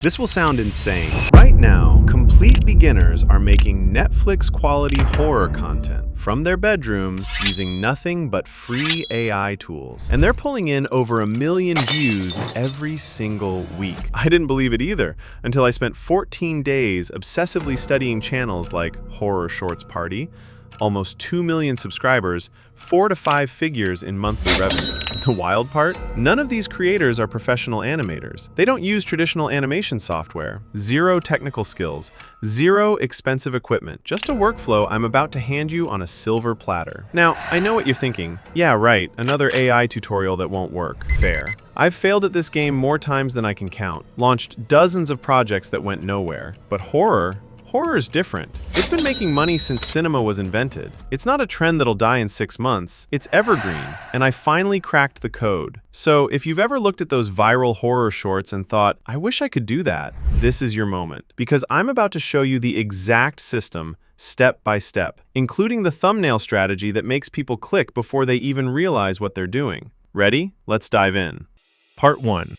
This will sound insane. Right now, complete beginners are making Netflix-quality horror content from their bedrooms using nothing but free AI tools. And they're pulling in over 1 million views every single week. I didn't believe it either until I spent 14 days obsessively studying channels like Horror Shorts Party, almost 2 million subscribers, 4 to 5 figures in monthly revenue. The wild part? None of these creators are professional animators. They don't use traditional animation software. 0 technical skills. 0 expensive equipment. Just a workflow I'm about to hand you on a silver platter. Now, I know what you're thinking. Yeah, right, another AI tutorial that won't work. Fair. I've failed at this game more times than I can count. Launched dozens of projects that went nowhere. But horror is different. It's been making money since cinema was invented. It's not a trend that'll die in 6 months. It's evergreen, and I finally cracked the code. So if you've ever looked at those viral horror shorts and thought, I wish I could do that, this is your moment. Because I'm about to show you the exact system, step by step, including the thumbnail strategy that makes people click before they even realize what they're doing. Ready? Let's dive in. Part 1.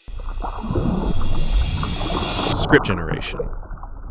Script generation.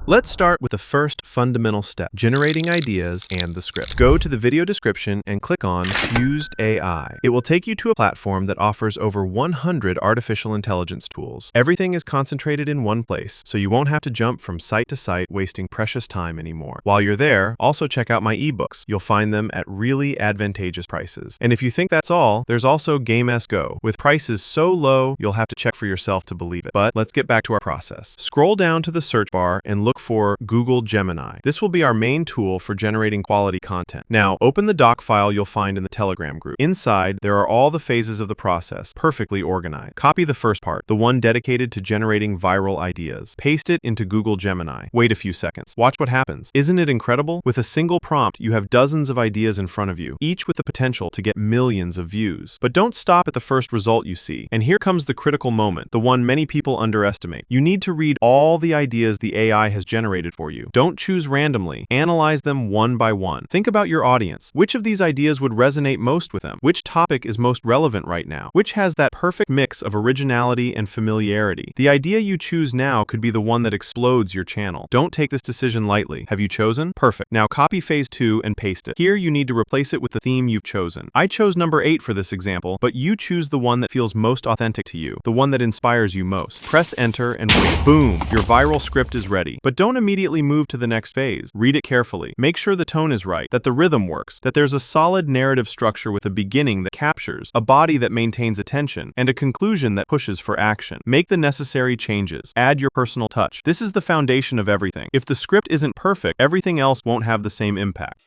Let's start with the first fundamental step, generating ideas and the script. Go to the video description and click on Fuzed AI. It will take you to a platform that offers over 100 artificial intelligence tools. Everything is concentrated in one place, so you won't have to jump from site to site wasting precious time anymore. While you're there, also check out my ebooks. You'll find them at really advantageous prices. And if you think that's all, there's also Game Go, with prices so low you'll have to check for yourself to believe it. But let's get back to our process. Scroll down to the search bar and look for Google Gemini. This will be our main tool for generating quality content. Now, open the doc file you'll find in the Telegram group. Inside, there are all the phases of the process, perfectly organized. Copy the first part, the one dedicated to generating viral ideas. Paste it into Google Gemini. Wait a few seconds. Watch what happens. Isn't it incredible? With a single prompt, you have dozens of ideas in front of you, each with the potential to get millions of views. But don't stop at the first result you see. And here comes the critical moment, the one many people underestimate. You need to read all the ideas the AI has generated for you. Don't choose randomly. Analyze them one by one. Think about your audience. Which of these ideas would resonate most with them? Which topic is most relevant right now? Which has that perfect mix of originality and familiarity? The idea you choose now could be the one that explodes your channel. Don't take this decision lightly. Have you chosen? Perfect. Now copy phase 2 and paste it. Here you need to replace it with the theme you've chosen. I chose number 8 for this example, but you choose the one that feels most authentic to you, the one that inspires you most. Press enter and wait. Boom! Your viral script is ready. But don't immediately move to the next phase. Read it carefully. Make sure the tone is right, that the rhythm works, that there's a solid narrative structure with a beginning that captures, a body that maintains attention, and a conclusion that pushes for action. Make the necessary changes. Add your personal touch. This is the foundation of everything. If the script isn't perfect, everything else won't have the same impact.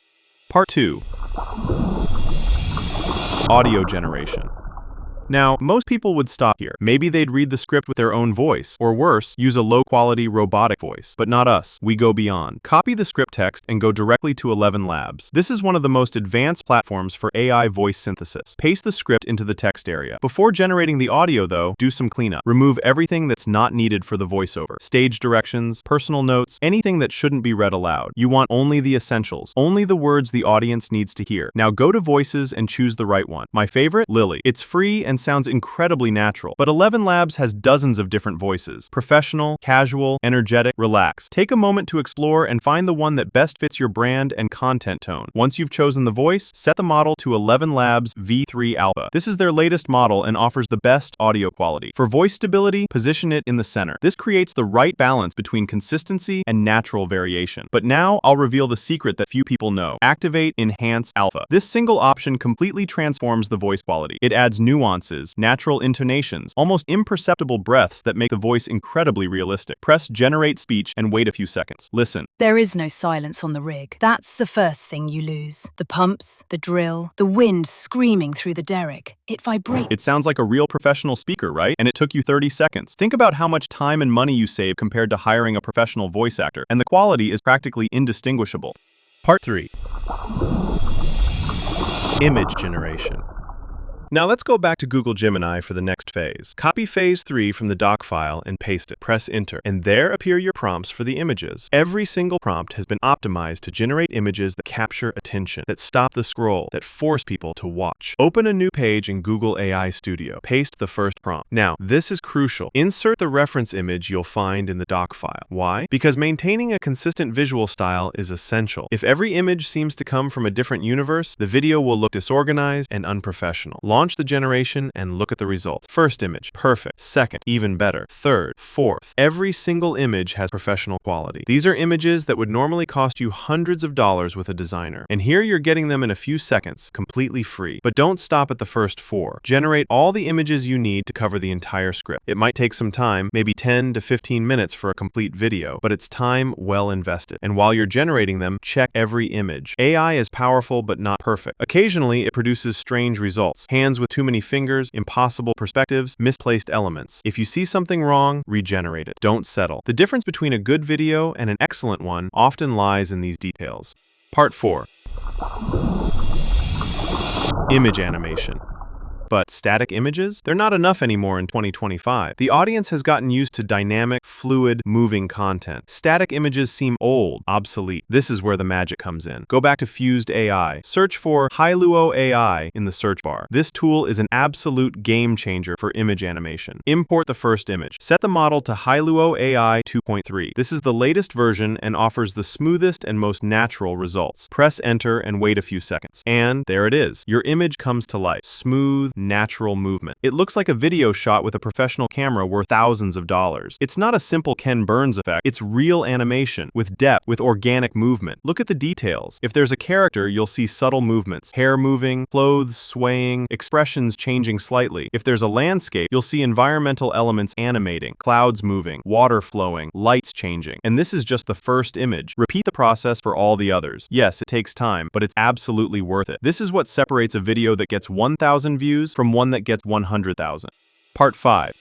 Part 2. Audio generation. Now, most people would stop here. Maybe they'd read the script with their own voice, or worse, use a low-quality robotic voice. But not us. We go beyond. Copy the script text and go directly to 11 Labs. This is one of the most advanced platforms for AI voice synthesis. Paste the script into the text area. Before generating the audio, though, do some cleanup. Remove everything that's not needed for the voiceover. Stage directions, personal notes, anything that shouldn't be read aloud. You want only the essentials, only the words the audience needs to hear. Now go to Voices and choose the right one. My favorite? Lily. It's free and sounds incredibly natural, but 11 Labs has dozens of different voices. Professional, casual, energetic, relaxed. Take a moment to explore and find the one that best fits your brand and content tone. Once you've chosen the voice, set the model to 11 Labs V3 Alpha. This is their latest model and offers the best audio quality. For voice stability, position it in the center. This creates the right balance between consistency and natural variation. But now I'll reveal the secret that few people know. Activate Enhance Alpha. This single option completely transforms the voice quality. It adds nuances, natural intonations, almost imperceptible breaths that make the voice incredibly realistic. Press Generate Speech and wait a few seconds. Listen. There is no silence on the rig. That's the first thing you lose. The pumps, the drill, the wind screaming through the derrick. It vibrates. It sounds like a real professional speaker, right? And it took you 30 seconds. Think about how much time and money you save compared to hiring a professional voice actor, and the quality is practically indistinguishable. Part 3. Image generation. Now let's go back to Google Gemini for the next phase. Copy phase 3 from the doc file and paste it. Press enter, and there appear your prompts for the images. Every single prompt has been optimized to generate images that capture attention, that stop the scroll, that force people to watch. Open a new page in Google AI Studio. Paste the first prompt. Now, this is crucial. Insert the reference image you'll find in the doc file. Why? Because maintaining a consistent visual style is essential. If every image seems to come from a different universe, the video will look disorganized and unprofessional. Launch the generation and look at the results. First image, perfect. Second, even better. Third, fourth. Every single image has professional quality. These are images that would normally cost you hundreds of dollars with a designer. And here you're getting them in a few seconds, completely free. But don't stop at the first 4. Generate all the images you need to cover the entire script. It might take some time, maybe 10 to 15 minutes for a complete video, but it's time well invested. And while you're generating them, check every image. AI is powerful but not perfect. Occasionally, it produces strange results. Hands with too many fingers, impossible perspectives, misplaced elements. If you see something wrong, regenerate it. Don't settle. The difference between a good video and an excellent one often lies in these details. Part 4. Image animation. But static images? They're not enough anymore in 2025. The audience has gotten used to dynamic, fluid, moving content. Static images seem old, obsolete. This is where the magic comes in. Go back to Fuzed AI. Search for Thefiuzestudio AI in the search bar. This tool is an absolute game changer for image animation. Import the first image. Set the model to Thefiuzestudio AI 2.3. This is the latest version and offers the smoothest and most natural results. Press enter and wait a few seconds. And there it is. Your image comes to life. Smooth, natural movement. It looks like a video shot with a professional camera worth thousands of dollars. It's not a simple Ken Burns effect. It's real animation, with depth, with organic movement. Look at the details. If there's a character, you'll see subtle movements. Hair moving, clothes swaying, expressions changing slightly. If there's a landscape, you'll see environmental elements animating, clouds moving, water flowing, lights changing. And this is just the first image. Repeat the process for all the others. Yes, it takes time, but it's absolutely worth it. This is what separates a video that gets 1,000 views from one that gets 100,000. Part 5.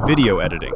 Video editing.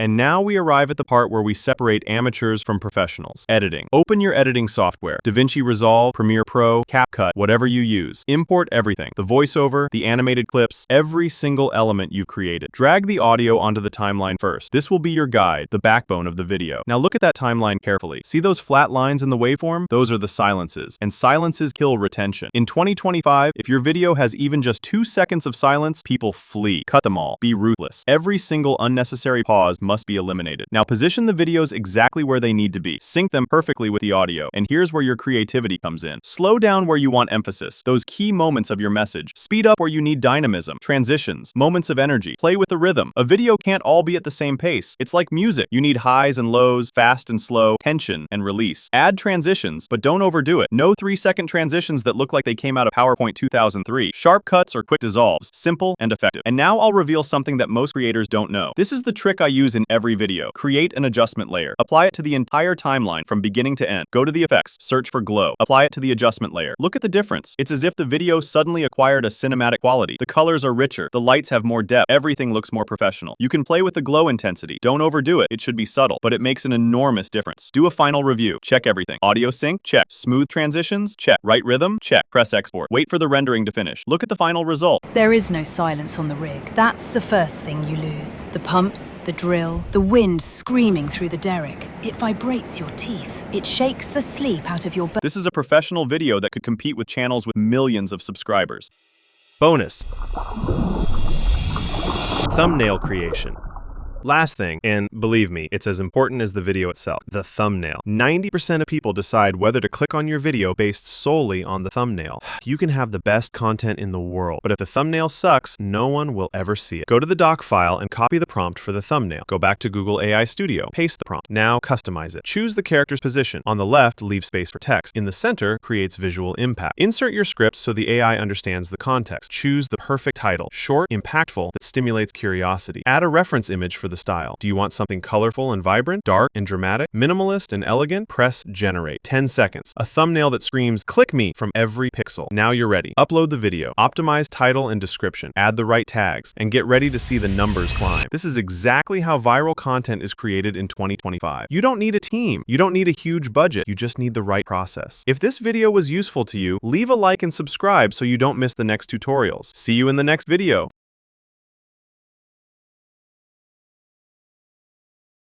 And now we arrive at the part where we separate amateurs from professionals. Editing. Open your editing software. DaVinci Resolve, Premiere Pro, CapCut, whatever you use. Import everything. The voiceover, the animated clips, every single element you've created. Drag the audio onto the timeline first. This will be your guide, the backbone of the video. Now look at that timeline carefully. See those flat lines in the waveform? Those are the silences. And silences kill retention. In 2025, if your video has even just 2 seconds of silence, people flee. Cut them all. Be ruthless. Every single unnecessary pause must be eliminated. Now position the videos exactly where they need to be. Sync them perfectly with the audio. And here's where your creativity comes in. Slow down where you want emphasis, those key moments of your message. Speed up where you need dynamism, transitions, moments of energy. Play with the rhythm. A video can't all be at the same pace. It's like music. You need highs and lows, fast and slow, tension and release. Add transitions, but don't overdo it. No 3-second transitions that look like they came out of PowerPoint 2003. Sharp cuts or quick dissolves. Simple and effective. And now I'll reveal something that most creators don't know. This is the trick I use in every video. Create an adjustment layer. Apply it to the entire timeline from beginning to end. Go to the effects, search for glow. Apply it to the adjustment layer. Look at the difference. It's as if the video suddenly acquired a cinematic quality. The colors are richer. The lights have more depth. Everything looks more professional. You can play with the glow intensity. Don't overdo it. It should be subtle, but it makes an enormous difference. Do a final review. Check everything. Audio sync? Check. Smooth transitions? Check. Right rhythm? Check. Press export. Wait for the rendering to finish. Look at the final result. There is no silence on the rig. That's the first thing you lose. The pumps, the drill, the wind screaming through the derrick. It vibrates your teeth. It shakes the sleep out of your This is a professional video that could compete with channels with millions of subscribers. Bonus. Thumbnail creation. Last thing, and believe me, it's as important as the video itself, the thumbnail. 90% of people decide whether to click on your video based solely on the thumbnail. You can have the best content in the world, but if the thumbnail sucks, no one will ever see it. Go to the doc file and copy the prompt for the thumbnail. Go back to Google AI Studio, paste the prompt. Now customize it. Choose the character's position. On the left, leave space for text. In the center, creates visual impact. Insert your script so the AI understands the context. Choose the perfect title, short, impactful, that stimulates curiosity. Add a reference image for the the style. Do you want something colorful and vibrant, dark and dramatic, minimalist and elegant? Press generate. 10 seconds. A thumbnail that screams, "Click me," from every pixel. Now you're ready. Upload the video, optimize title and description, add the right tags, and get ready to see the numbers climb. This is exactly how viral content is created in 2025. You don't need a team. You don't need a huge budget. You just need the right process. If this video was useful to you, leave a like and subscribe so you don't miss the next tutorials. See you in the next video.